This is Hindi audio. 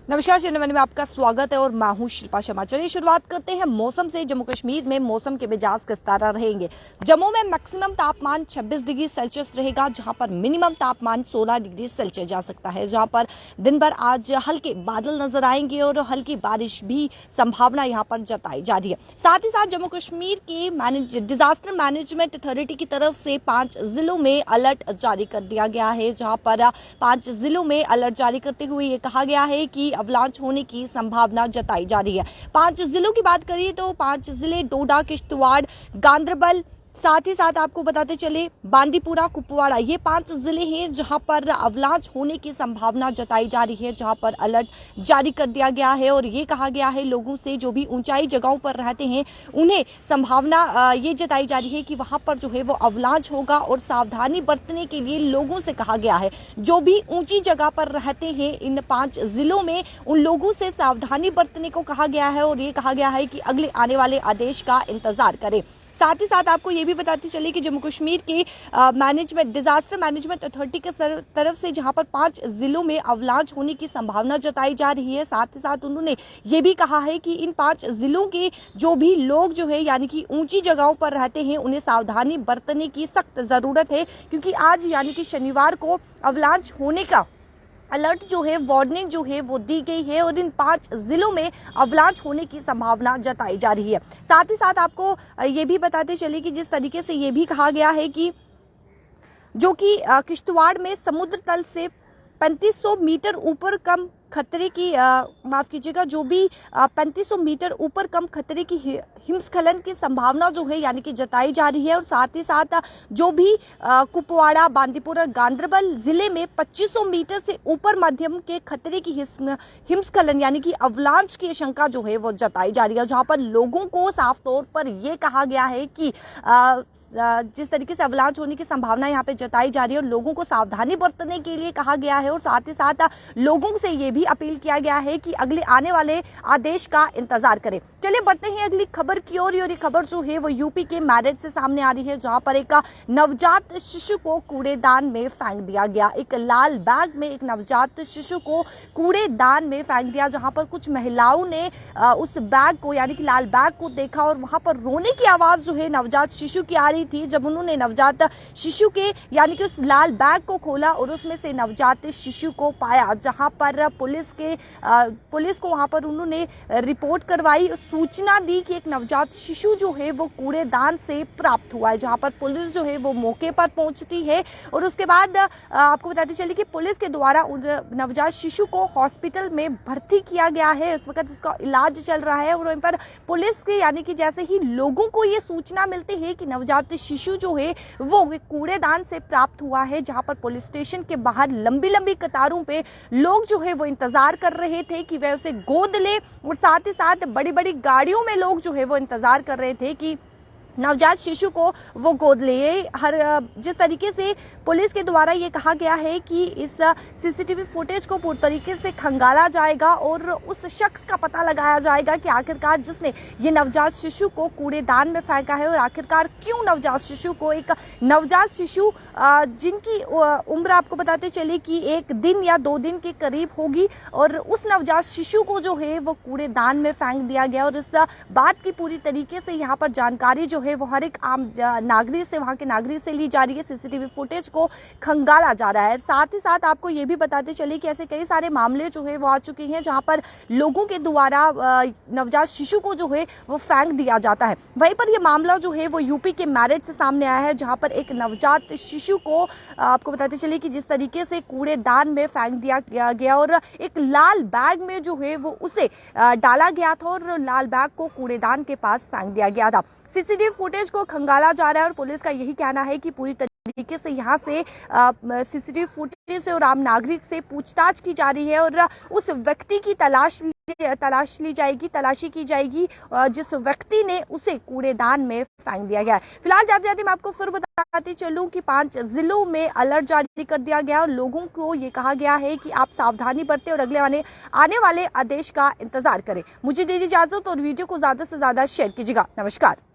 नमस्कार, चैनल में आपका स्वागत है और मैं हूं शिल्पा शर्मा। चलिए शुरुआत करते हैं मौसम से। जम्मू कश्मीर में मौसम के मिजाज किस तरह रहेंगे। जम्मू में मैक्सिमम तापमान 26 डिग्री सेल्सियस रहेगा, जहां पर मिनिमम तापमान 16 डिग्री सेल्सियस जा सकता है। जहां पर दिन भर आज हल्के बादल नजर आएंगे और हल्की बारिश भी संभावना यहां पर जताई जा रही है। साथ ही साथ जम्मू कश्मीर के डिजास्टर मैनेजमेंट अथॉरिटी की तरफ से 5 जिलों में अलर्ट जारी कर दिया गया है, जहां पर 5 जिलों में अलर्ट जारी करते हुए ये कहा गया है कि अवलांच होने की संभावना जताई जा रही है। 5 जिलों की बात करिए तो 5 जिले डोडा, किश्तवाड़, गांदरबल, साथ ही साथ आपको बताते चले बांदीपुरा, कुपवाड़ा, ये 5 जिले हैं जहां पर अवलांच होने की संभावना जताई जा रही है, जहां पर अलर्ट जारी कर दिया गया है। और ये कहा गया है लोगों से जो भी ऊंचाई जगहों पर रहते हैं उन्हें संभावना ये जताई जा रही है कि वहां पर जो है वो अवलांच होगा और सावधानी बरतने के लिए लोगों से कहा गया है। जो भी ऊंची जगह पर रहते हैं इन 5 जिलों में उन लोगों से सावधानी बरतने को कहा गया है और ये कहा गया है कि अगले आने वाले आदेश का इंतजार करें। साथ ही साथ आपको ये भी बताते चले कि जम्मू कश्मीर के डिजास्टर मैनेजमेंट अथॉरिटी के तरफ से जहां पर 5 जिलों में अवलांच होने की संभावना जताई जा रही है। साथ ही साथ उन्होंने ये भी कहा है कि इन 5 जिलों के जो भी लोग जो है यानी कि ऊंची जगहों पर रहते हैं उन्हें सावधानी बरतने की सख्त जरूरत है, क्योंकि आज यानी कि शनिवार को अवलांच होने का अलर्ट जो है, वार्निंग जो है वो दी गई है और इन 5 जिलों में अवलांच होने की संभावना जताई जा रही है। साथ ही साथ आपको ये भी बताते चले कि जिस तरीके से ये भी कहा गया है कि जो कि किश्तवाड़ में समुद्र तल से 3500 मीटर ऊपर कम खतरे की माफ कीजिएगा, जो भी 3500 मीटर ऊपर कम खतरे की हिमस्खलन की संभावना जो है यानी कि जताई जा रही है। और साथ ही साथ जो भी कुपवाड़ा, बांदीपुर और गांदरबल जिले में 2500 मीटर से ऊपर मध्यम के खतरे की हिमस्खलन यानी कि अवलांच की आशंका जो है वो जताई जा रही है, जहां पर लोगों को साफ तौर पर यह कहा गया है कि जिस तरीके से अवलांच होने की संभावना यहाँ पे जताई जा रही है और लोगों को सावधानी बरतने के लिए कहा गया है। और साथ ही साथ लोगों से ये भी अपील किया गया है कि अगले आने वाले आदेश का इंतजार करें। चलिए बढ़ते हैं अगली खबर की ओर। ये खबर जो है वो यूपी के मेरठ से सामने आ रही है, जहां पर एक नवजात शिशु को कूड़ेदान में फेंक दिया गया। एक लाल बैग में एक नवजात शिशु को कूड़ेदान में फेंक दिया, जहां पर कुछ महिलाओं ने उस बैग को यानी कि लाल बैग को देखा और वहां पर रोने की आवाज जो है नवजात शिशु की आ रही थी। जब उन्होंने नवजात शिशु के यानी कि उस लाल बैग को खोला और उसमें से नवजात शिशु को पाया, जहां पर पुलिस को वहां पर उन्होंने रिपोर्ट करवाई, सूचना दी कि एक नवजात शिशु जो है वो कूड़ेदान से प्राप्त हुआ है। जहां पर पुलिस जो है वो मौके पर पहुंचती है और उसके बाद आपको बताते चलिए कि पुलिस के द्वारा नवजात शिशु को हॉस्पिटल में भर्ती किया गया है। इस वक्त इसका इलाज चल रहा है और वहीं पर पुलिस के यानी कि जैसे ही लोगों को ये सूचना मिलती है कि नवजात शिशु जो है वो कूड़ेदान से प्राप्त हुआ है, जहां पर पुलिस स्टेशन के बाहर लंबी लंबी कतारों पे लोग जो है वो इंतजार कर रहे थे कि वह उसे गोद ले और साथ ही साथ बड़ी बड़ी गाड़ियों में लोग जो है वो इंतजार कर रहे थे कि नवजात शिशु को वो गोद ले। जिस तरीके से पुलिस के द्वारा ये कहा गया है कि इस सीसीटीवी फुटेज को पूरी तरीके से खंगाला जाएगा और उस शख्स का पता लगाया जाएगा कि आखिरकार जिसने ये नवजात शिशु को कूड़ेदान में फेंका है और आखिरकार क्यों नवजात शिशु को, एक नवजात शिशु जिनकी उम्र आपको बताते चले कि 1 दिन या 2 दिन के करीब होगी, और उस नवजात शिशु को जो है वो कूड़ेदान में फेंक दिया गया। और इस बात की पूरी तरीके से यहाँ पर जानकारी जो वो हर एक आम नागरिक से, वहां के नागरिक से ली जा रही है। सीसीटीवी फुटेज को खंगाला जा रहा है। साथ ही साथ आपको ये भी बताते चले कि ऐसे कई सारे मामले जो है वो आ चुके हैं जहां पर लोगों के द्वारा नवजात शिशु को जो है वो फेंक दिया जाता है। वहीं पर ये मामला जो है वो यूपी के मेरठ से सामने आया है, जहां पर एक नवजात शिशु को आपको बताते चले कि जिस तरीके से कूड़ेदान में फेंक दिया गया और एक लाल बैग में जो है वो उसे डाला गया था और लाल बैग को कूड़ेदान के पास फेंक दिया गया था। सीसीटीवी फुटेज को खंगाला जा रहा है और पुलिस का यही कहना है कि पूरी तरीके से यहाँ से सीसीटीवी फुटेज से और आम नागरिक से पूछताछ की जा रही है और उस व्यक्ति की तलाशी की जाएगी जिस व्यक्ति ने उसे कूड़ेदान में फेंक दिया गया है। फिलहाल जाते जाते मैं आपको फिर बताती चलूं कि 5 जिलों में अलर्ट जारी कर दिया गया और लोगों को ये कहा गया है कि आप सावधानी बरतें और अगले आने वाले आदेश का इंतजार करें। मुझे दीजिए इजाजत और वीडियो को ज्यादा से ज्यादा शेयर कीजिएगा। नमस्कार।